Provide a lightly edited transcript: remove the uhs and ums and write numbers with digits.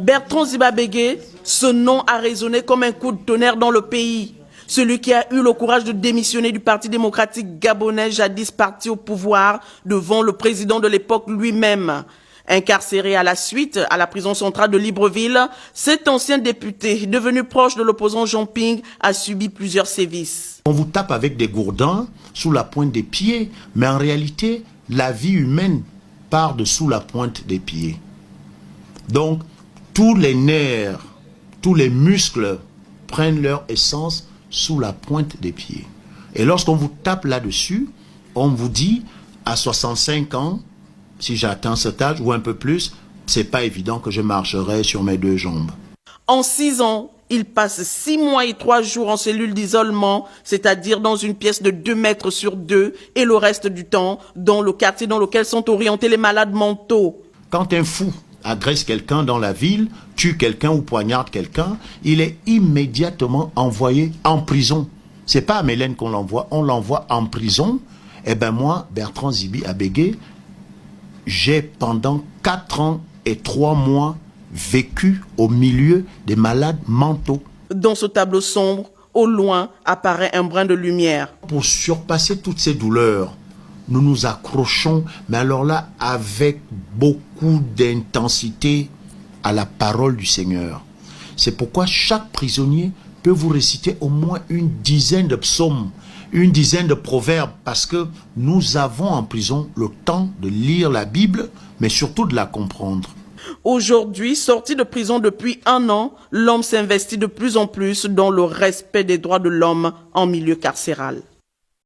Bertrand Ziba-Bégué, ce nom a résonné comme un coup de tonnerre dans le pays. Celui qui a eu le courage de démissionner du Parti démocratique gabonais, jadis parti au pouvoir, devant le président de l'époque lui-même. Incarcéré à la suite à la prison centrale de Libreville, cet ancien député, devenu proche de l'opposant Jean Ping, a subi plusieurs sévices. On vous tape avec des gourdins sous la pointe des pieds, mais en réalité, la vie humaine part de sous la pointe des pieds. Donc, tous les nerfs, tous les muscles prennent leur essence sous la pointe des pieds. Et lorsqu'on vous tape là-dessus, on vous dit, à 65 ans, si j'atteins cet âge ou un peu plus, c'est pas évident que je marcherai sur mes deux jambes. En 6 ans, il passe 6 mois et 3 jours en cellule d'isolement, c'est-à-dire dans une pièce de 2 mètres sur 2, et le reste du temps dans le quartier dans lequel sont orientés les malades mentaux. Quand un fou agresse quelqu'un dans la ville, tue quelqu'un ou poignarde quelqu'un, il est immédiatement envoyé en prison. C'est pas à Mélène qu'on l'envoie, on l'envoie en prison. Eh ben moi, Bertrand Ziba-Bégué, j'ai pendant 4 ans et 3 mois vécu au milieu des malades mentaux. Dans ce tableau sombre, au loin, apparaît un brin de lumière. Pour surpasser toutes ces douleurs, nous nous accrochons, mais alors là, avec beaucoup d'intensité à la parole du Seigneur. C'est pourquoi chaque prisonnier peut vous réciter au moins une dizaine de psaumes, une dizaine de proverbes, parce que nous avons en prison le temps de lire la Bible, mais surtout de la comprendre. Aujourd'hui, sorti de prison depuis 1 an, l'homme s'investit de plus en plus dans le respect des droits de l'homme en milieu carcéral.